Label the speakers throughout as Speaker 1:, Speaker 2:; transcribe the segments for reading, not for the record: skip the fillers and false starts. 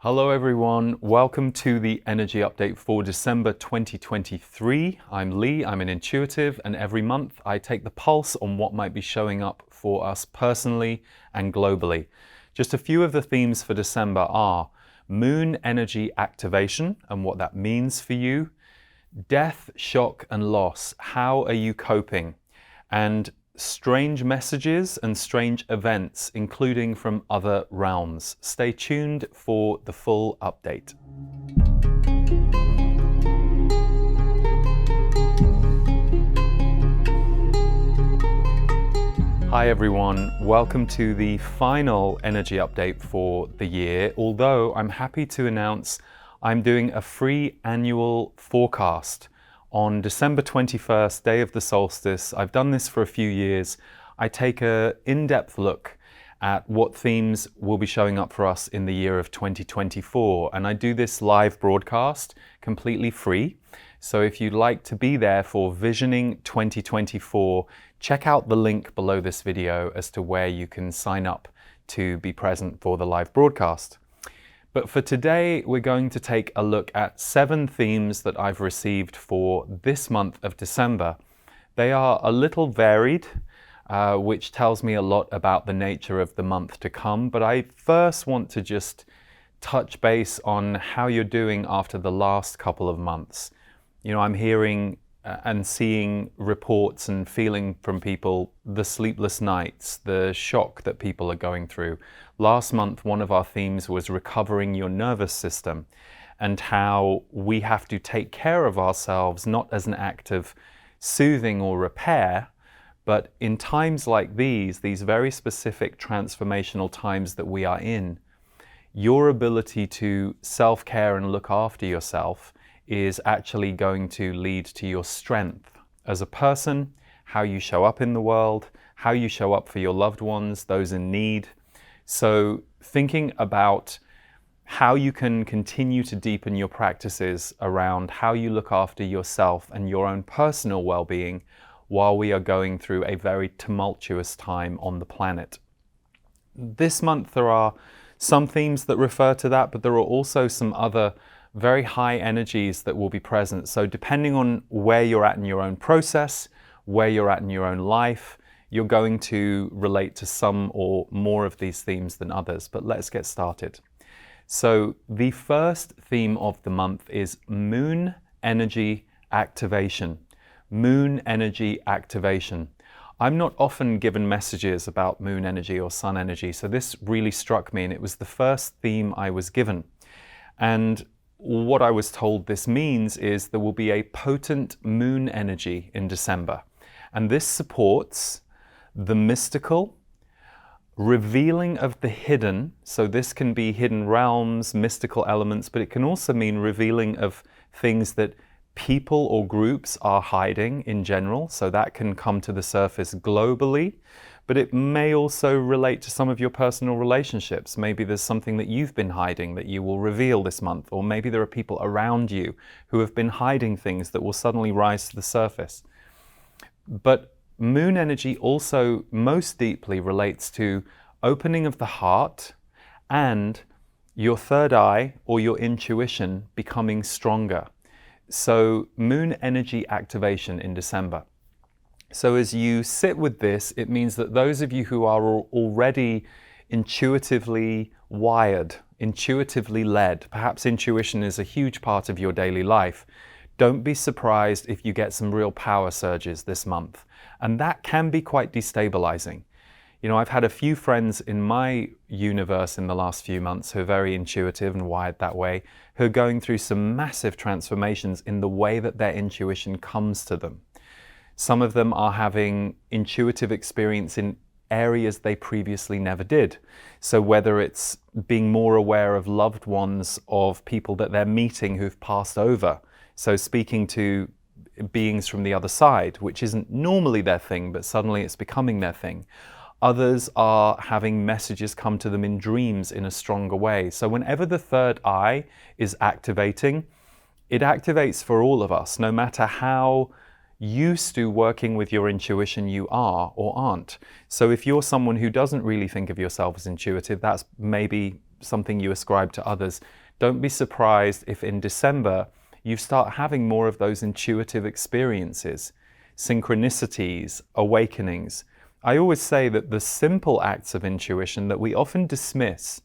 Speaker 1: Hello everyone, welcome to the energy update for December 2023. I'm Lee, I'm an intuitive, and every month I take the pulse on what might be showing up for us personally and globally. Just a few of the themes for December are Moon Energy Activation and what that means for you, death, shock and loss, how are you coping, and strange messages and strange events, including from other realms. Stay tuned for the full update. Hi everyone, welcome to the final energy update for the year, although I'm happy to announce I'm doing a free annual forecast on December 21st, day of the solstice. I've done this for a few years. I take an in-depth look at what themes will be showing up for us in the year of 2024. And I do this live broadcast completely free. So if you'd like to be there for Visioning 2024, check out the link below this video as to where you can sign up to be present for the live broadcast. But for today, we're going to take a look at 7 themes that I've received for this month of December. They are a little varied, which tells me a lot about the nature of the month to come. But I first want to just touch base on how you're doing after the last couple of months. You know, I'm hearing and seeing reports and feeling from people the sleepless nights, the shock that people are going through. Last month, one of our themes was recovering your nervous system and how we have to take care of ourselves, not as an act of soothing or repair, but in times like these very specific transformational times that we are in, your ability to self-care and look after yourself is actually going to lead to your strength as a person, how you show up in the world, how you show up for your loved ones, those in need. So thinking about how you can continue to deepen your practices around how you look after yourself and your own personal well-being while we are going through a very tumultuous time on the planet. This month there are some themes that refer to that, but there are also some other very high energies that will be present. So depending on where you're at in your own process, where you're at in your own life, you're going to relate to some or more of these themes than others. But let's get started. So the first theme of the month is Moon Energy Activation. Moon Energy Activation. I'm not often given messages about moon energy or sun energy, so this really struck me, and it was the first theme I was given. And what I was told this means is there will be a potent moon energy in December. And this supports the mystical, revealing of the hidden. So this can be hidden realms, mystical elements, but it can also mean revealing of things that people or groups are hiding in general. So that can come to the surface globally. But it may also relate to some of your personal relationships. Maybe there's something that you've been hiding that you will reveal this month, or maybe there are people around you who have been hiding things that will suddenly rise to the surface. But moon energy also most deeply relates to opening of the heart and your third eye or your intuition becoming stronger. So moon energy activation in December. So as you sit with this, it means that those of you who are already intuitively wired, intuitively led, perhaps intuition is a huge part of your daily life, don't be surprised if you get some real power surges this month. And that can be quite destabilizing. You know, I've had a few friends in my universe in the last few months who are very intuitive and wired that way, who are going through some massive transformations in the way that their intuition comes to them. Some of them are having intuitive experience in areas they previously never did. So whether it's being more aware of loved ones, of people that they're meeting who've passed over, so speaking to beings from the other side, which isn't normally their thing, but suddenly it's becoming their thing. Others are having messages come to them in dreams in a stronger way. So whenever the third eye is activating, it activates for all of us, no matter how used to working with your intuition you are or aren't. So if you're someone who doesn't really think of yourself as intuitive, that's maybe something you ascribe to others. Don't be surprised if in December you start having more of those intuitive experiences, synchronicities, awakenings. I always say that the simple acts of intuition that we often dismiss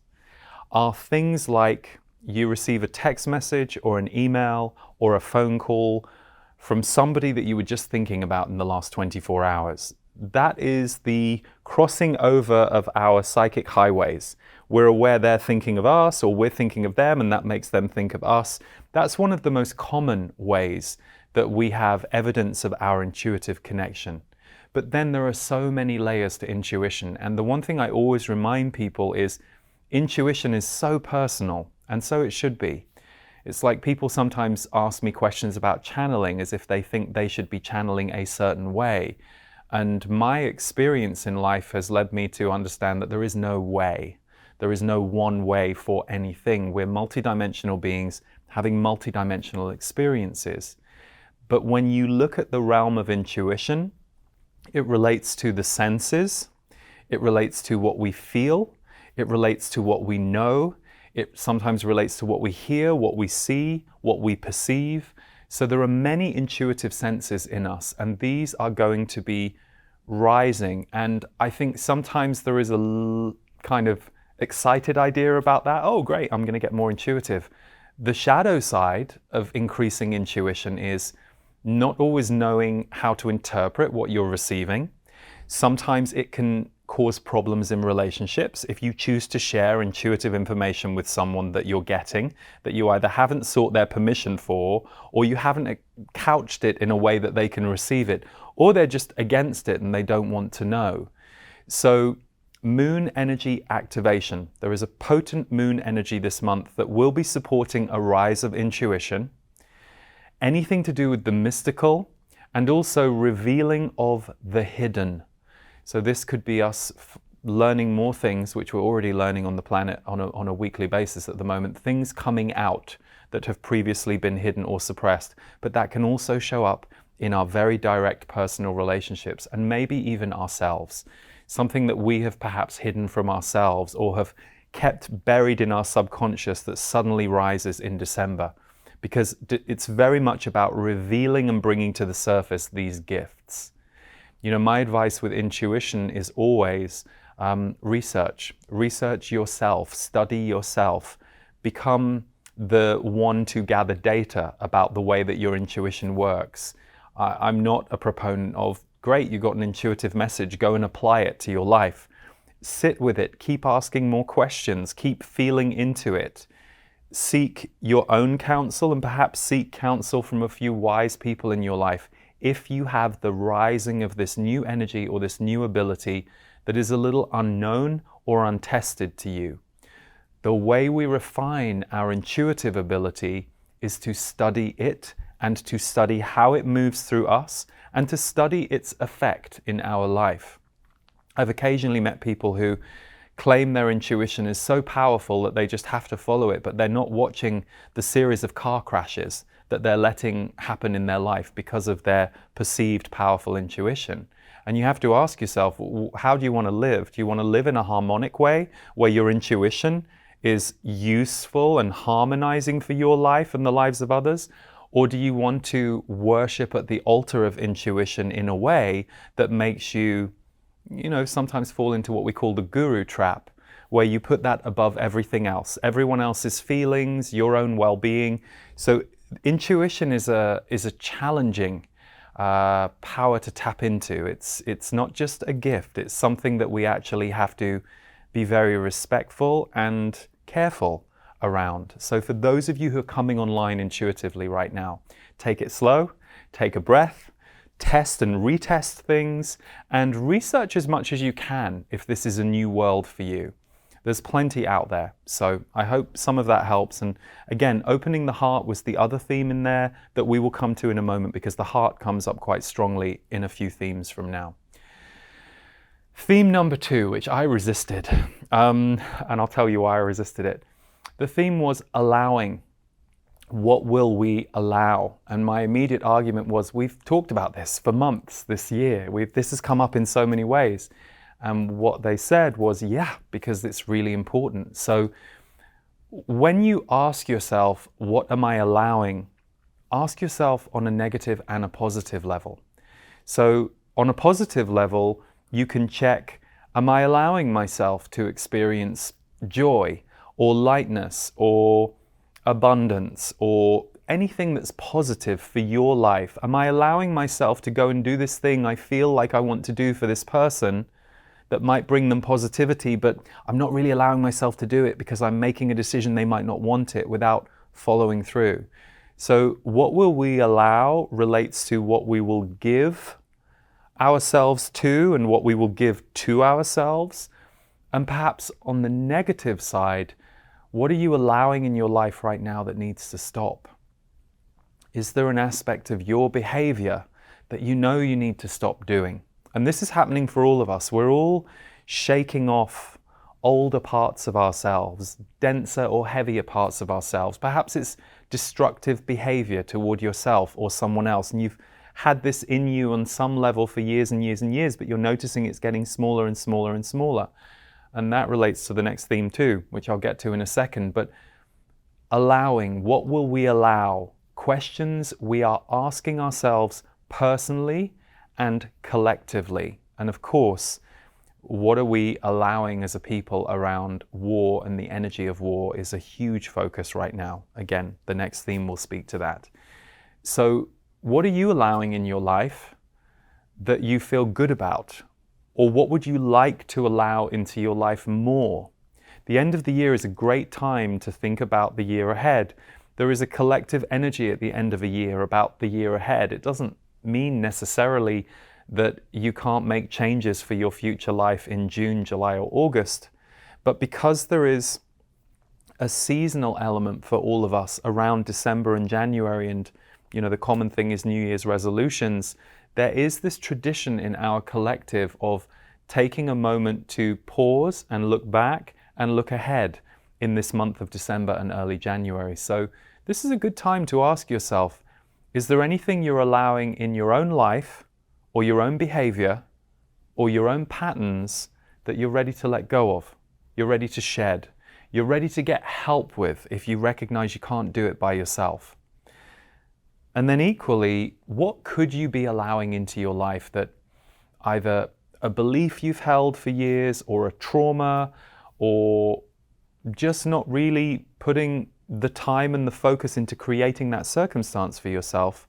Speaker 1: are things like you receive a text message or an email or a phone call from somebody that you were just thinking about in the last 24 hours. That is the crossing over of our psychic highways. We're aware they're thinking of us, or we're thinking of them, and that makes them think of us. That's one of the most common ways that we have evidence of our intuitive connection. But then there are so many layers to intuition, and the one thing I always remind people is intuition is so personal, and so it should be. It's like people sometimes ask me questions about channeling as if they think they should be channeling a certain way. And my experience in life has led me to understand that there is no way. There is no one way for anything. We're multidimensional beings having multidimensional experiences. But when you look at the realm of intuition, it relates to the senses, it relates to what we feel, it relates to what we know, it sometimes relates to what we hear, what we see, what we perceive. So there are many intuitive senses in us, and these are going to be rising. And I think sometimes there is a kind of excited idea about that. Oh, great, I'm going to get more intuitive. The shadow side of increasing intuition is not always knowing how to interpret what you're receiving. Sometimes it can cause problems in relationships if you choose to share intuitive information with someone that you're getting, that you either haven't sought their permission for, or you haven't couched it in a way that they can receive it, or they're just against it and they don't want to know. So moon energy activation. There is a potent moon energy this month that will be supporting a rise of intuition, anything to do with the mystical, and also revealing of the hidden. So this could be us learning more things, which we're already learning on the planet on a weekly basis at the moment, things coming out that have previously been hidden or suppressed, but that can also show up in our very direct personal relationships and maybe even ourselves. Something that we have perhaps hidden from ourselves or have kept buried in our subconscious that suddenly rises in December, because it's very much about revealing and bringing to the surface these gifts. You know, my advice with intuition is always research yourself, study yourself, become the one to gather data about the way that your intuition works. I'm not a proponent of, great, you got an intuitive message, go and apply it to your life. Sit with it, keep asking more questions, keep feeling into it. Seek your own counsel and perhaps seek counsel from a few wise people in your life if you have the rising of this new energy or this new ability that is a little unknown or untested to you. The way we refine our intuitive ability is to study it and to study how it moves through us and to study its effect in our life. I've occasionally met people who claim their intuition is so powerful that they just have to follow it, but they're not watching the series of car crashes that they're letting happen in their life because of their perceived powerful intuition. And you have to ask yourself, how do you want to live? Do you want to live in a harmonic way where your intuition is useful and harmonizing for your life and the lives of others? Or do you want to worship at the altar of intuition in a way that makes you, sometimes fall into what we call the guru trap, where you put that above everything else, everyone else's feelings, your own well-being. So intuition is a challenging power to tap into. It's not just a gift, it's something that we actually have to be very respectful and careful around. So for those of you who are coming online intuitively right now, take it slow, take a breath, test and retest things, and research as much as you can if this is a new world for you. There's plenty out there, so I hope some of that helps. And again, opening the heart was the other theme in there that we will come to in a moment, because the heart comes up quite strongly in a few themes from now. Theme number 2, which I resisted, and I'll tell you why I resisted it. The theme was allowing. What will we allow? And my immediate argument was, we've talked about this for months this year. This has come up in so many ways. And what they said was, yeah, because it's really important. So When you ask yourself, what am I allowing? Ask yourself on a negative and a positive level. So on a positive level, you can check, am I allowing myself to experience joy or lightness or abundance or anything that's positive for your life? Am I allowing myself to go and do this thing I feel like I want to do for this person that might bring them positivity, but I'm not really allowing myself to do it because I'm making a decision they might not want it without following through? So what will we allow relates to what we will give ourselves to and what we will give to ourselves. And perhaps on the negative side, what are you allowing in your life right now that needs to stop? Is there an aspect of your behavior that you know you need to stop doing? And this is happening for all of us. We're all shaking off older parts of ourselves, denser or heavier parts of ourselves. Perhaps it's destructive behavior toward yourself or someone else, and you've had this in you on some level for years and years and years, but you're noticing it's getting smaller and smaller and smaller. And that relates to the next theme too, which I'll get to in a second. But allowing, what will we allow? Questions we are asking ourselves personally and collectively. And of course, what are we allowing as a people around war, and the energy of war is a huge focus right now. Again, the next theme will speak to that. So what are you allowing in your life that you feel good about? Or what would you like to allow into your life more? The end of the year is a great time to think about the year ahead. There is a collective energy at the end of a year about the year ahead. It doesn't mean necessarily that you can't make changes for your future life in June, July, or August. But because there is a seasonal element for all of us around December and January, and the common thing is New Year's resolutions, there is this tradition in our collective of taking a moment to pause and look back and look ahead in this month of December and early January. So this is a good time to ask yourself, is there anything you're allowing in your own life or your own behavior or your own patterns that you're ready to let go of? You're ready to shed. You're ready to get help with if you recognize you can't do it by yourself. And then equally, what could you be allowing into your life that either a belief you've held for years or a trauma or just not really putting the time and the focus into creating that circumstance for yourself?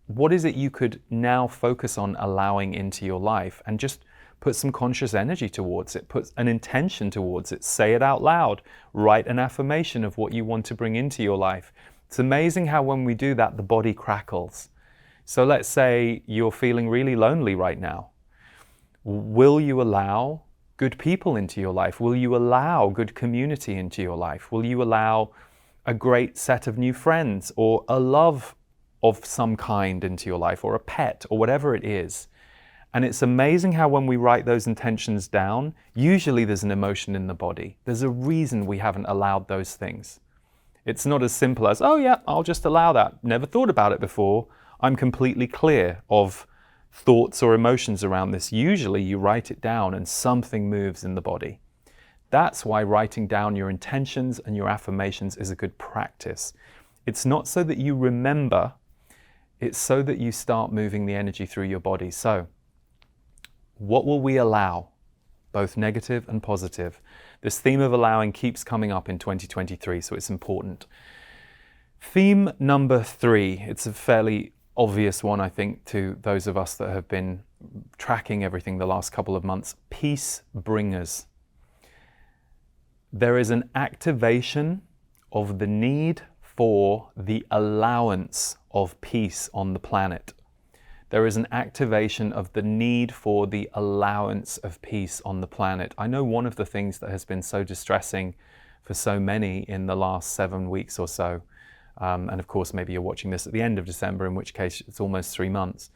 Speaker 1: What is it you could now focus on allowing into your life and just put some conscious energy towards it, put an intention towards it, say it out loud, write an affirmation of what you want to bring into your life. It's amazing how when we do that, the body crackles. So let's say you're feeling really lonely right now. Will you allow good people into your life? Will you allow good community into your life? Will you allow a great set of new friends or a love of some kind into your life, or a pet, or whatever it is? And it's amazing how when we write those intentions down, usually there's an emotion in the body. There's a reason we haven't allowed those things. It's not as simple as, oh yeah, I'll just allow that. Never thought about it before. I'm completely clear of thoughts or emotions around this. Usually you write it down and something moves in the body. That's why writing down your intentions and your affirmations is a good practice. It's not so that you remember, it's so that you start moving the energy through your body. So, what will we allow? Both negative and positive. This theme of allowing keeps coming up in 2023, so it's important. Theme number 3, it's a fairly obvious one, I think, to those of us that have been tracking everything the last couple of months. Peace bringers. There is an activation of the need for the allowance of peace on the planet. There is an activation of the need for the allowance of peace on the planet. I know one of the things that has been so distressing for so many in the last 7 weeks or so, and of course maybe you're watching this at the end of December, in which case it's almost 3 months,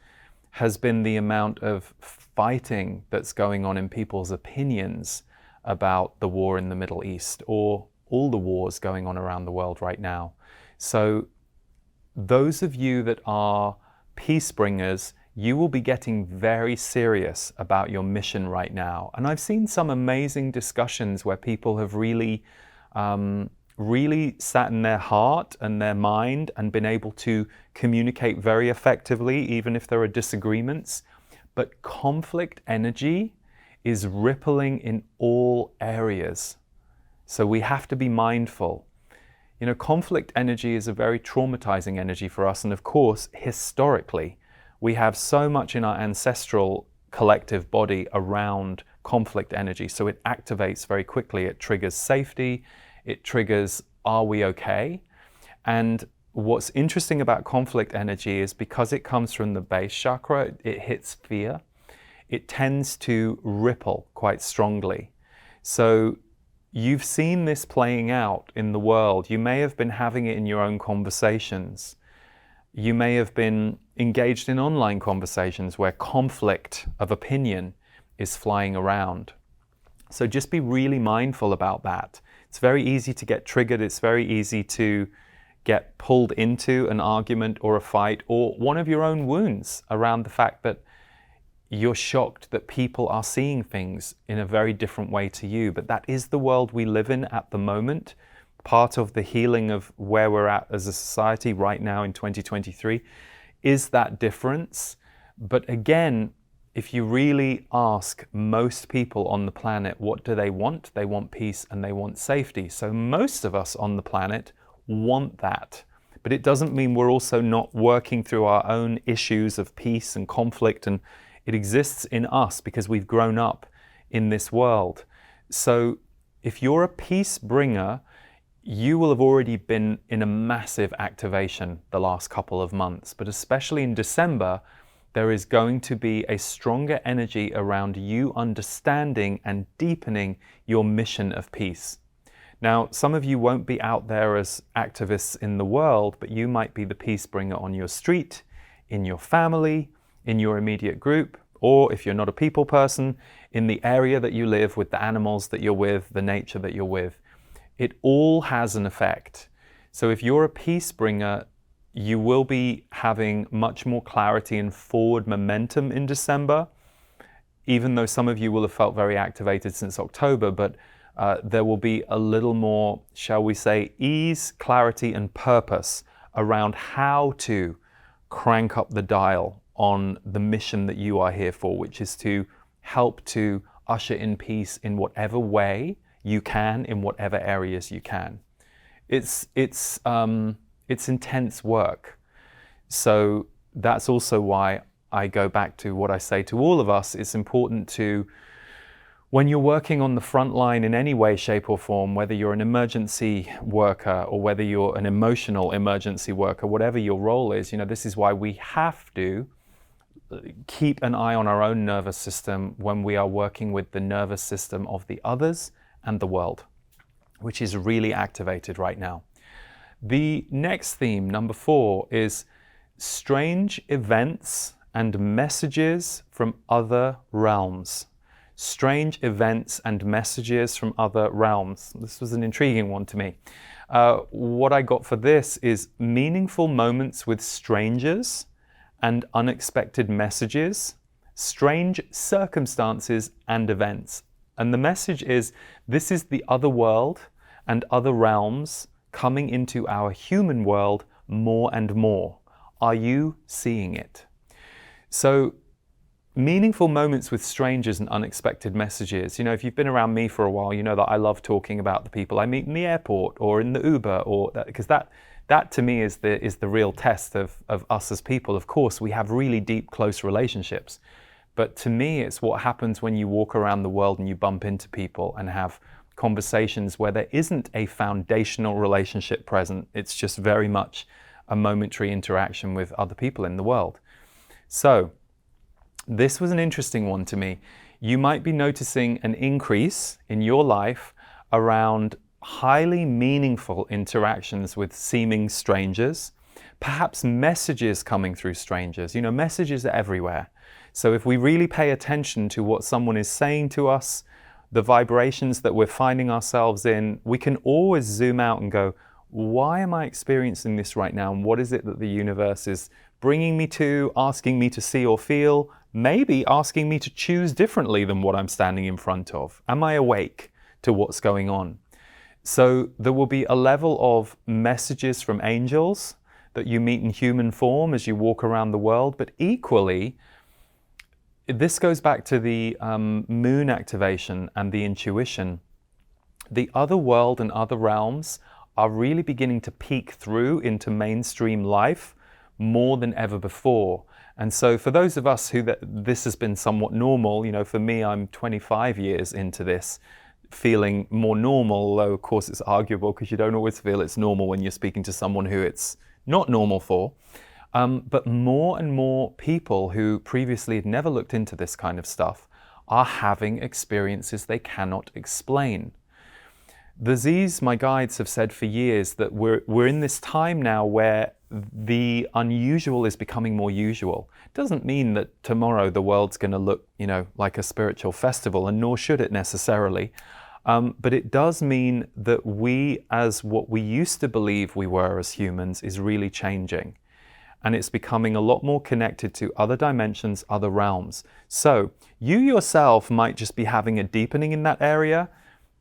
Speaker 1: has been the amount of fighting that's going on in people's opinions about the war in the Middle East, or all the wars going on around the world right now. So those of you that are peace bringers, you will be getting very serious about your mission right now. And I've seen some amazing discussions where people have really really sat in their heart and their mind and been able to communicate very effectively, even if there are disagreements. But conflict energy is rippling in all areas. So we have to be mindful. You know, conflict energy is a very traumatizing energy for us. And of course, historically, we have so much in our ancestral collective body around conflict energy. So it activates very quickly. It triggers safety. It triggers, are we okay? And what's interesting about conflict energy is because it comes from the base chakra, it hits fear. It tends to ripple quite strongly. So you've seen this playing out in the world. You may have been having it in your own conversations. You may have been engaged in online conversations where conflict of opinion is flying around. So just be really mindful about that. It's very easy to get triggered. It's very easy to get pulled into an argument or a fight or one of your own wounds around the fact that you're shocked that people are seeing things in a very different way to you. But that is the world we live in at the moment. Part of the healing of where we're at as a society right now in 2023 is that difference. But again, if you really ask most people on the planet, what do they want? They want peace and they want safety. So most of us on the planet want that. But it doesn't mean we're also not working through our own issues of peace and conflict, and it exists in us because we've grown up in this world. So if you're a peace bringer, you will have already been in a massive activation the last couple of months. But especially in December, there is going to be a stronger energy around you understanding and deepening your mission of peace. Now, some of you won't be out there as activists in the world, but you might be the peace bringer on your street, in your family, in your immediate group, or if you're not a people person, in the area that you live with the animals that you're with, the nature that you're with. It all has an effect. So if you're a peace bringer, you will be having much more clarity and forward momentum in December, even though some of you will have felt very activated since October, but there will be a little more, shall we say, ease, clarity, and purpose around how to crank up the dial on the mission that you are here for, which is to help to usher in peace in whatever way you can, in whatever areas you can. It's intense work. So that's also why I go back to what I say to all of us. It's important to, when you're working on the front line in any way, shape or form, whether you're an emergency worker or whether you're an emotional emergency worker, whatever your role is, you know, this is why we have to keep an eye on our own nervous system when we are working with the nervous system of the others and the world, which is really activated right now. The next theme, number 4, is strange events and messages from other realms. Strange events and messages from other realms. This was an intriguing one to me. What I got for this is meaningful moments with strangers and unexpected messages, strange circumstances and events. And the message is, this is the other world and other realms coming into our human world more and more. Are you seeing it? So, meaningful moments with strangers and unexpected messages. You know, if you've been around me for a while, you know that I love talking about the people I meet in the airport or in the Uber, or because that to me is the real test of us as people. Of course, we have really deep, close relationships. But to me, it's what happens when you walk around the world and you bump into people and have conversations where there isn't a foundational relationship present. It's just very much a momentary interaction with other people in the world. So, this was an interesting one to me. You might be noticing an increase in your life around highly meaningful interactions with seeming strangers, perhaps messages coming through strangers. You know, messages are everywhere. So if we really pay attention to what someone is saying to us, the vibrations that we're finding ourselves in, we can always zoom out and go, why am I experiencing this right now? And what is it that the universe is bringing me to, asking me to see or feel, maybe asking me to choose differently than what I'm standing in front of? Am I awake to what's going on? So there will be a level of messages from angels that you meet in human form as you walk around the world, but equally, this goes back to the moon activation and the intuition. The other world and other realms are really beginning to peek through into mainstream life more than ever before. And so for those of us who this has been somewhat normal, for me, I'm 25 years into this, feeling more normal, although of course it's arguable because you don't always feel it's normal when you're speaking to someone who it's not normal for. But more and more people who previously had never looked into this kind of stuff are having experiences they cannot explain. The Z's, my guides, have said for years that we're in this time now where the unusual is becoming more usual. It doesn't mean that tomorrow the world's going to look, like a spiritual festival, and nor should it necessarily. But it does mean that we, as what we used to believe we were as humans, is really changing. And it's becoming a lot more connected to other dimensions, other realms. So you yourself might just be having a deepening in that area,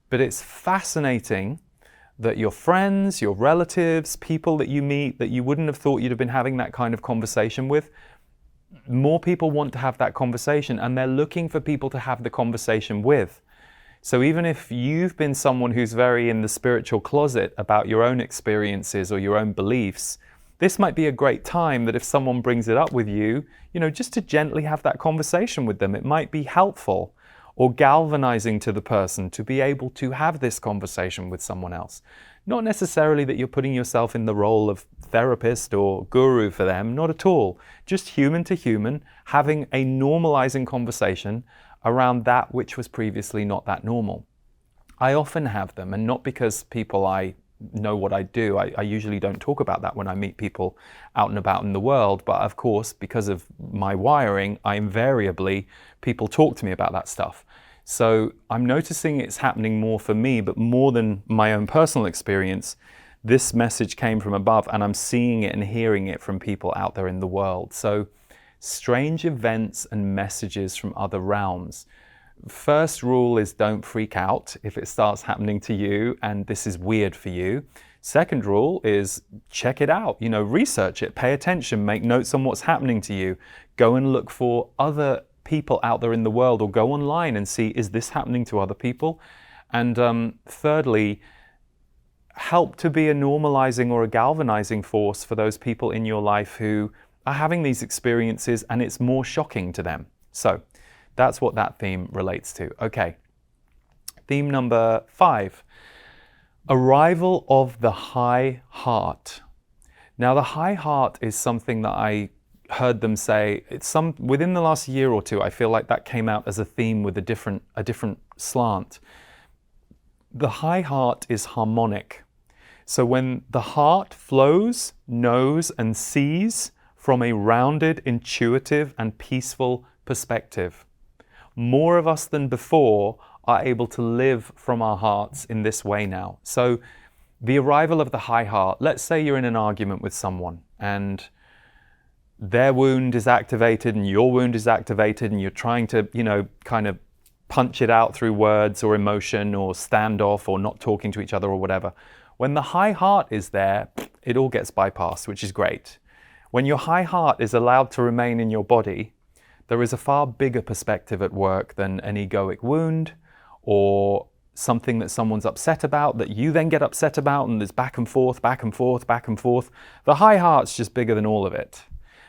Speaker 1: but it's fascinating that your friends, your relatives, people that you meet that you wouldn't have thought you'd have been having that kind of conversation with, more people want to have that conversation, and they're looking for people to have the conversation with. So even if you've been someone who's very in the spiritual closet about your own experiences or your own beliefs, this might be a great time that if someone brings it up with you, just to gently have that conversation with them. It might be helpful or galvanizing to the person to be able to have this conversation with someone else. Not necessarily that you're putting yourself in the role of therapist or guru for them, not at all. Just human to human, having a normalizing conversation around that which was previously not that normal. I often have them, and not because people I know what I do. I usually don't talk about that when I meet people out and about in the world, but of course, because of my wiring, people talk to me about that stuff. So I'm noticing it's happening more for me, but more than my own personal experience, this message came from above, and I'm seeing it and hearing it from people out there in the world. So strange events and messages from other realms. First rule is don't freak out if it starts happening to you and this is weird for you. Second rule is check it out, research it, pay attention, make notes on what's happening to you. Go and look for other people out there in the world, or go online and see, is this happening to other people? And thirdly, help to be a normalizing or a galvanizing force for those people in your life who are having these experiences and it's more shocking to them. So that's what that theme relates to. Okay, theme number 5, arrival of the high heart. Now, the high heart is something that I heard them say, within the last year or two, I feel like that came out as a theme with a different slant. The high heart is harmonic. So when the heart flows, knows, and sees from a rounded, intuitive, and peaceful perspective, more of us than before are able to live from our hearts in this way now. So the arrival of the high heart, let's say you're in an argument with someone and their wound is activated and your wound is activated, and you're trying to, kind of punch it out through words or emotion or standoff or not talking to each other or whatever. When the high heart is there, it all gets bypassed, which is great. When your high heart is allowed to remain in your body, there is a far bigger perspective at work than an egoic wound or something that someone's upset about that you then get upset about, and there's back and forth, back and forth, back and forth. The high heart's just bigger than all of it,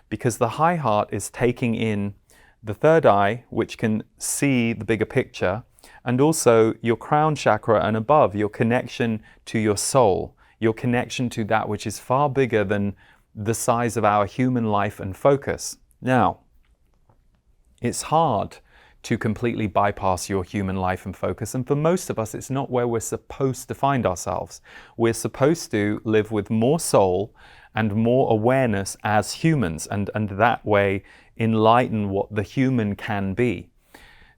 Speaker 1: because the high heart is taking in the third eye, which can see the bigger picture, and also your crown chakra and above, your connection to your soul, your connection to that which is far bigger than the size of our human life and focus. Now, it's hard to completely bypass your human life and focus, and for most of us, it's not where we're supposed to find ourselves. We're supposed to live with more soul and more awareness as humans, and that way enlighten what the human can be.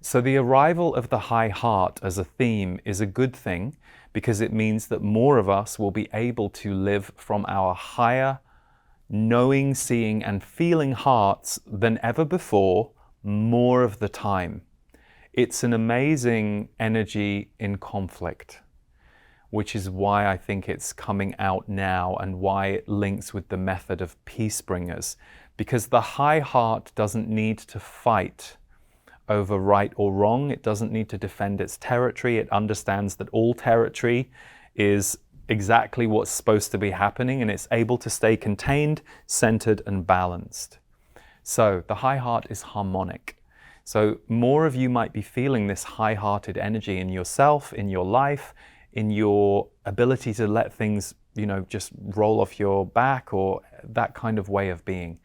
Speaker 1: So the arrival of the high heart as a theme is a good thing, because it means that more of us will be able to live from our higher knowing, seeing, and feeling hearts than ever before, more of the time. It's an amazing energy in conflict. which is why I think it's coming out now and why it links with the method of peace bringers. Because the high heart doesn't need to fight over right or wrong. It doesn't need to defend its territory. It understands that all territory is exactly what's supposed to be happening, and it's able to stay contained, centered, and balanced. So the high heart is harmonic. So more of you might be feeling this high-hearted energy in yourself, in your life, in your ability to let things, just roll off your back, or that kind of way of being.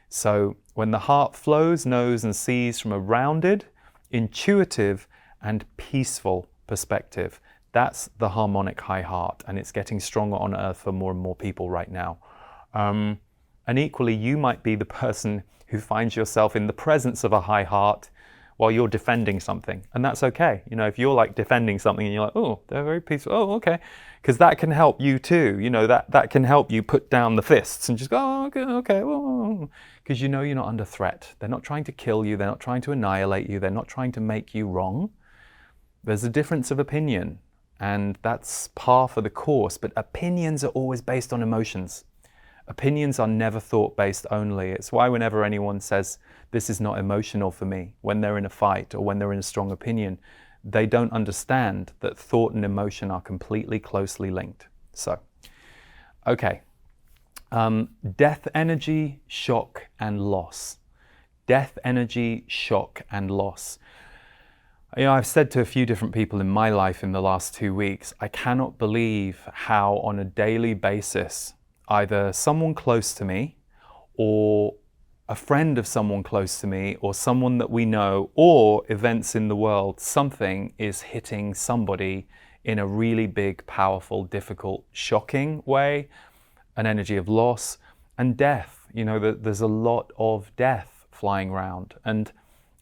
Speaker 1: So when the heart flows, knows, and sees from a rounded, intuitive, and peaceful perspective, that's the harmonic high heart, and it's getting stronger on earth for more and more people right now. And equally, you might be the person who finds yourself in the presence of a high heart while you're defending something. And that's okay. If you're like defending something and you're like, oh, they're very peaceful. Oh, okay. Because that can help you too. That can help you put down the fists and just go, oh, okay. Because you're not under threat. They're not trying to kill you. They're not trying to annihilate you. They're not trying to make you wrong. There's a difference of opinion, and that's par for the course. But opinions are always based on emotions. Opinions are never thought-based only. It's why whenever anyone says, this is not emotional for me, when they're in a fight or when they're in a strong opinion, they don't understand that thought and emotion are completely closely linked. So, okay. Death energy, shock, and loss. Death energy, shock, and loss. I've said to a few different people in my life in the last 2 weeks, I cannot believe how on a daily basis either someone close to me or a friend of someone close to me or someone that we know or events in the world, something is hitting somebody in a really big, powerful, difficult, shocking way, an energy of loss and death. There's a lot of death flying around. And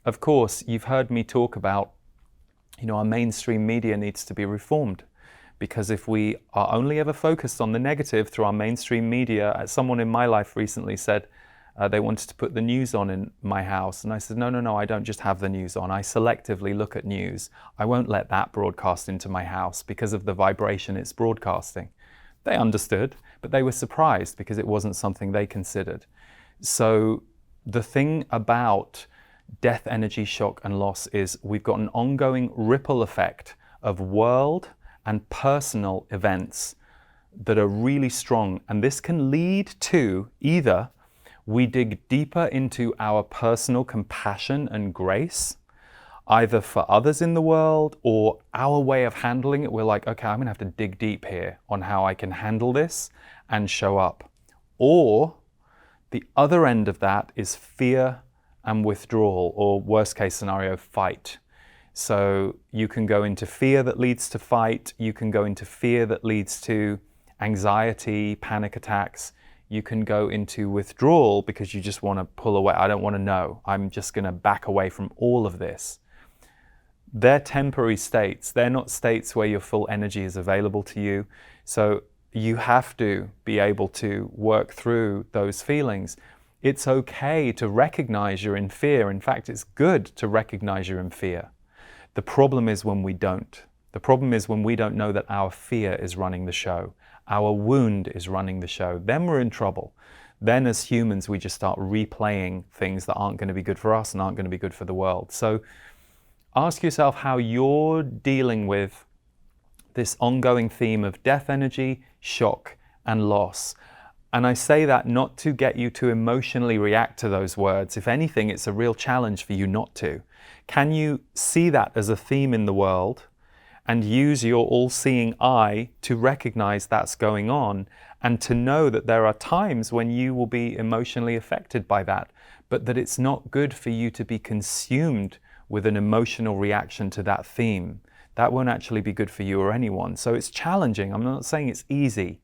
Speaker 1: of course, you've heard me talk about, our mainstream media needs to be reformed. Because if we are only ever focused on the negative through our mainstream media, someone in my life recently said they wanted to put the news on in my house. And I said, no, I don't just have the news on. I selectively look at news. I won't let that broadcast into my house because of the vibration it's broadcasting. They understood, but they were surprised because it wasn't something they considered. So the thing about death energy, shock, and loss is we've got an ongoing ripple effect of world and personal events that are really strong. And this can lead to either we dig deeper into our personal compassion and grace, either for others in the world or our way of handling it. We're like, okay, I'm gonna have to dig deep here on how I can handle this and show up. Or the other end of that is fear and withdrawal, or worst case scenario, fight. So you can go into fear that leads to fight. You can go into fear that leads to anxiety, panic attacks. You can go into withdrawal because you just want to pull away. I don't want to know. I'm just going to back away from all of this. They're temporary states. They're not states where your full energy is available to you. So you have to be able to work through those feelings. It's okay to recognize you're in fear. In fact, it's good to recognize you're in fear. The problem is when we don't. The problem is when we don't know that our fear is running the show. Our wound is running the show. Then we're in trouble. Then as humans, we just start replaying things that aren't going to be good for us and aren't going to be good for the world. So ask yourself how you're dealing with this ongoing theme of death energy, shock, and loss. And I say that not to get you to emotionally react to those words. If anything, it's a real challenge for you not to. Can you see that as a theme in the world and use your all-seeing eye to recognize that's going on and to know that there are times when you will be emotionally affected by that, but that it's not good for you to be consumed with an emotional reaction to that theme. That won't actually be good for you or anyone. So it's challenging. I'm not saying it's easy,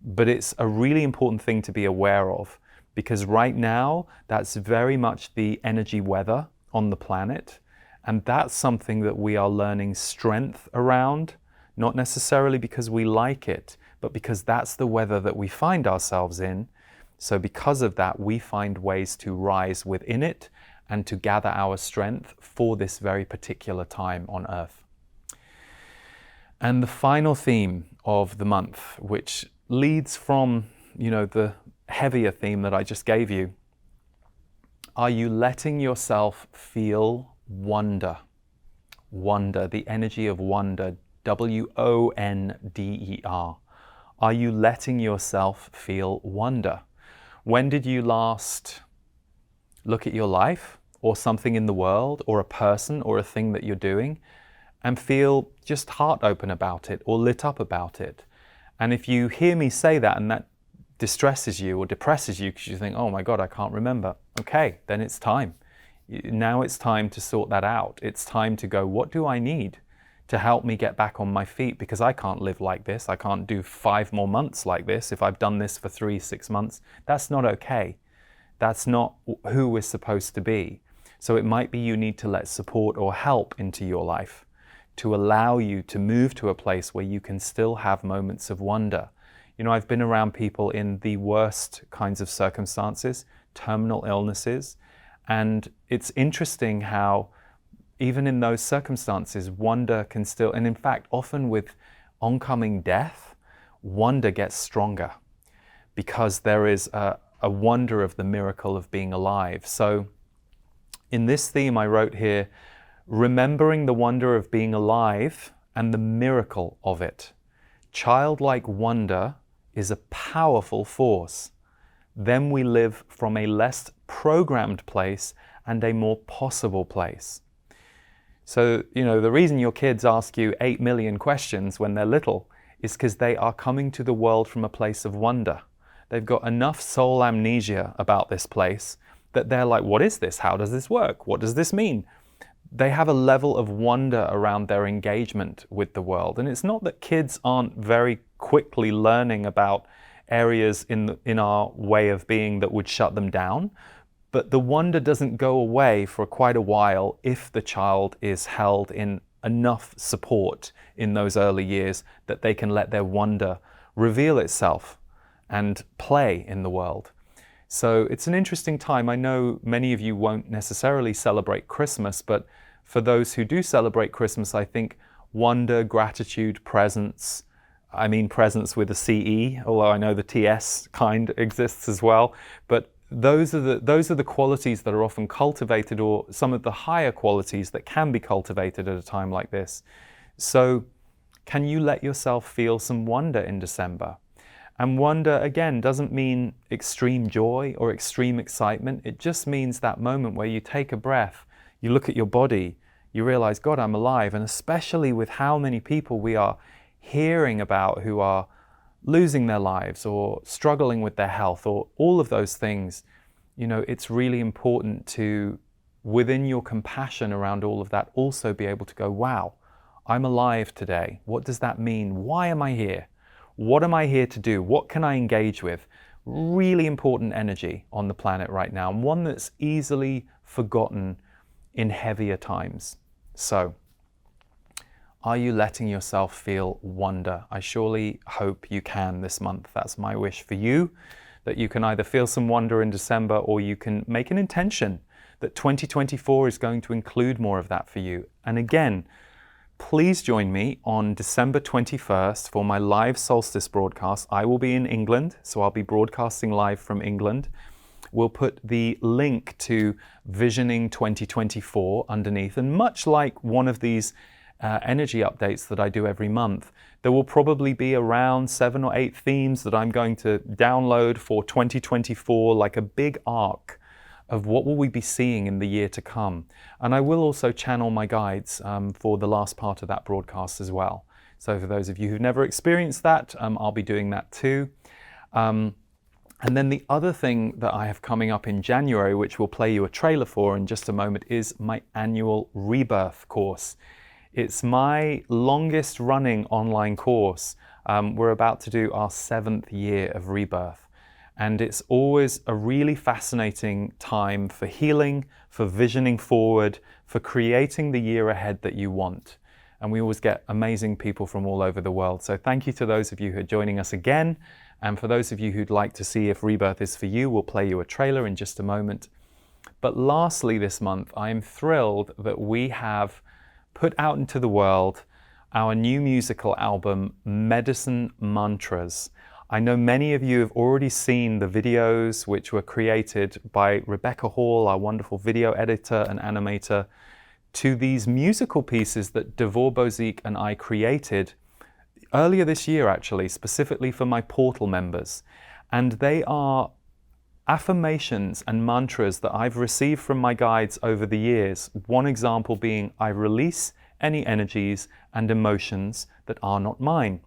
Speaker 1: but it's a really important thing to be aware of, because right now that's very much the energy weather on the planet. And that's something that we are learning strength around, not necessarily because we like it, but because that's the weather that we find ourselves in. So because of that, we find ways to rise within it and to gather our strength for this very particular time on Earth. And the final theme of the month, which leads from, the heavier theme that I just gave you. Are you letting yourself feel wonder? Wonder, the energy of wonder, WONDER. Are you letting yourself feel wonder? When did you last look at your life or something in the world or a person or a thing that you're doing and feel just heart open about it or lit up about it? And if you hear me say that and that distresses you or depresses you because you think, oh my God, I can't remember. Okay, then it's time. Now it's time to sort that out. It's time to go, what do I need to help me get back on my feet? Because I can't live like this. I can't do 5 more months like this. If I've done this for 3-6 months, that's not okay. That's not who we're supposed to be. So it might be you need to let support or help into your life to allow you to move to a place where you can still have moments of wonder. I've been around people in the worst kinds of circumstances, terminal illnesses, and it's interesting how even in those circumstances, wonder can still, and in fact, often with oncoming death, wonder gets stronger because there is a wonder of the miracle of being alive. So in this theme, I wrote here, remembering the wonder of being alive and the miracle of it. Childlike wonder is a powerful force. Then we live from a less programmed place and a more possible place. So, the reason your kids ask you 8 million questions when they're little is because they are coming to the world from a place of wonder. They've got enough soul amnesia about this place that they're like, what is this? How does this work? What does this mean? They have a level of wonder around their engagement with the world. And it's not that kids aren't very quickly learning about areas in our way of being that would shut them down, but the wonder doesn't go away for quite a while if the child is held in enough support in those early years that they can let their wonder reveal itself and play in the world. So it's an interesting time. I know many of you won't necessarily celebrate Christmas, but for those who do celebrate Christmas, I think wonder, gratitude, presence, I mean presence with a CE, although I know the TS kind exists as well, but those are the qualities that are often cultivated, or some of the higher qualities that can be cultivated at a time like this. So can you let yourself feel some wonder in December? And wonder, again, doesn't mean extreme joy or extreme excitement. It just means that moment where you take a breath, you look at your body, you realize, God, I'm alive. And especially with how many people we are hearing about who are losing their lives or struggling with their health or all of those things, it's really important to, within your compassion around all of that, also be able to go, wow, I'm alive today. What does that mean? Why am I here? What am I here to do? What can I engage with? Really important energy on the planet right now, and one that's easily forgotten in heavier times. So, are you letting yourself feel wonder? I surely hope you can this month. That's my wish for you, that you can either feel some wonder in December, or you can make an intention that 2024 is going to include more of that for you. And again, please join me on December 21st for my live solstice broadcast. I will be in England, so I'll be broadcasting live from England. We'll put the link to Visioning 2024 underneath. And much like one of these energy updates that I do every month, there will probably be around 7 or 8 themes that I'm going to download for 2024, like a big arc of what will we be seeing in the year to come. And I will also channel my guides for the last part of that broadcast as well. So for those of you who've never experienced that, I'll be doing that too. And then the other thing that I have coming up in January, which we'll play you a trailer for in just a moment, is my annual Rebirth course. It's my longest running online course. We're about to do our 7th year of Rebirth. And it's always a really fascinating time for healing, for visioning forward, for creating the year ahead that you want. And we always get amazing people from all over the world. So thank you to those of you who are joining us again. And for those of you who'd like to see if Rebirth is for you, we'll play you a trailer in just a moment. But lastly this month, I am thrilled that we have put out into the world our new musical album, Medicine Mantras. I know many of you have already seen the videos which were created by Rebecca Hall, our wonderful video editor and animator, to these musical pieces that Davor Bozik and I created earlier this year, actually, specifically for my portal members. And they are affirmations and mantras that I've received from my guides over the years. One example being, I release any energies and emotions that are not mine.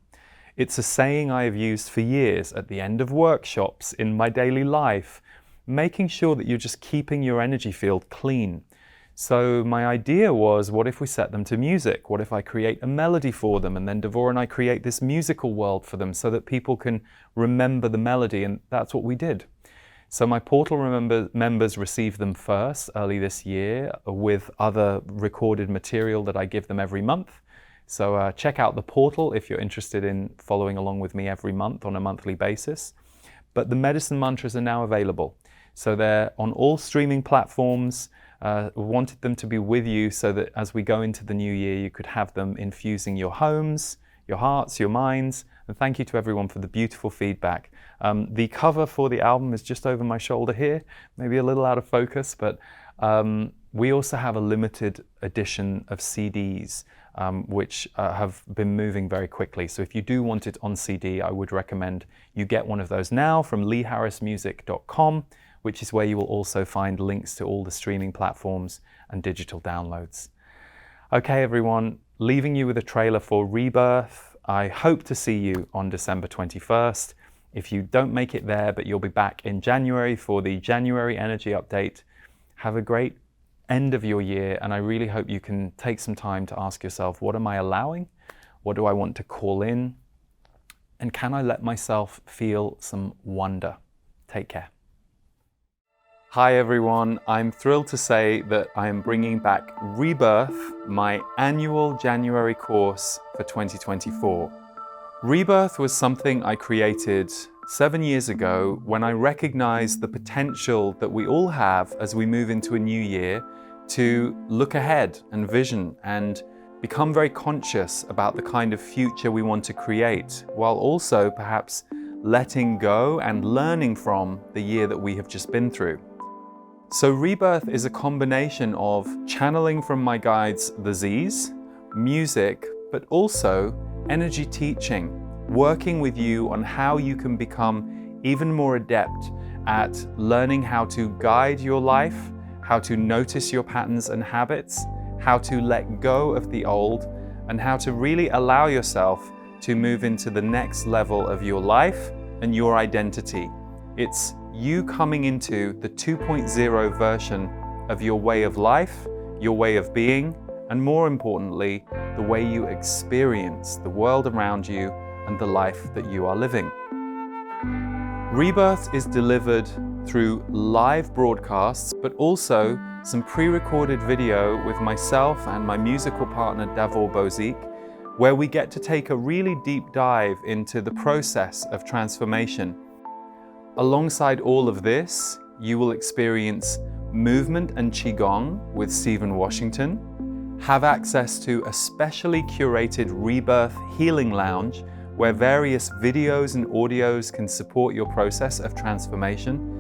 Speaker 1: It's a saying I have used for years at the end of workshops, in my daily life, making sure that you're just keeping your energy field clean. So my idea was, what if we set them to music? What if I create a melody for them, and then Davor and I create this musical world for them so that people can remember the melody, and that's what we did. So my portal members received them first early this year with other recorded material that I give them every month. So check out the portal if you're interested in following along with me every month on a monthly basis. But the medicine mantras are now available. So they're on all streaming platforms. Wanted them to be with you so that as we go into the new year, you could have them infusing your homes, your hearts, your minds. And thank you to everyone for the beautiful feedback. The cover for the album is just over my shoulder here, maybe a little out of focus, but we also have a limited edition of CDs, which have been moving very quickly. So if you do want it on CD, I would recommend you get one of those now from leeharrismusic.com, which is where you will also find links to all the streaming platforms and digital downloads. Okay, everyone, leaving you with a trailer for Rebirth. I hope to see you on December 21st. If you don't make it there, but you'll be back in January for the January energy update, have a great end of your year, and I really hope you can take some time to ask yourself, what am I allowing? What do I want to call in? And can I let myself feel some wonder? Take care. Hi everyone, I'm thrilled to say that I am bringing back Rebirth, my annual January course for 2024. Rebirth was something I created 7 years ago when I recognized the potential that we all have as we move into a new year to look ahead and vision and become very conscious about the kind of future we want to create, while also perhaps letting go and learning from the year that we have just been through. So Rebirth is a combination of channeling from my guides, the Z's, music, but also energy teaching, working with you on how you can become even more adept at learning how to guide your life, how to notice your patterns and habits, how to let go of the old, and how to really allow yourself to move into the next level of your life and your identity. It's you coming into the 2.0 version of your way of life, your way of being, and more importantly, the way you experience the world around you and the life that you are living. Rebirth is delivered through live broadcasts, but also some pre-recorded video with myself and my musical partner Davor Bozik, where we get to take a really deep dive into the process of transformation. Alongside all of this, you will experience movement and Qigong with Stephen Washington, have access to a specially curated Rebirth Healing Lounge where various videos and audios can support your process of transformation,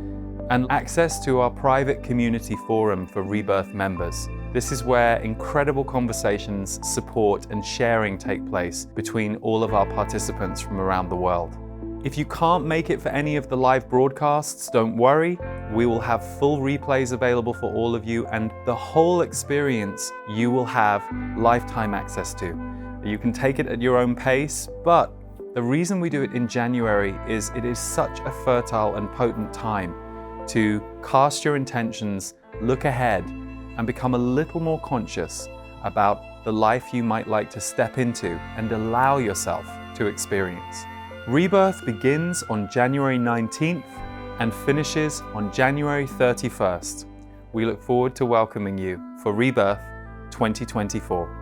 Speaker 1: and access to our private community forum for Rebirth members. This is where incredible conversations, support, and sharing take place between all of our participants from around the world. If you can't make it for any of the live broadcasts, don't worry. We will have full replays available for all of you, and the whole experience you will have lifetime access to. You can take it at your own pace, but the reason we do it in January is it is such a fertile and potent time to cast your intentions, look ahead, and become a little more conscious about the life you might like to step into and allow yourself to experience. Rebirth begins on January 19th and finishes on January 31st. We look forward to welcoming you for Rebirth 2024.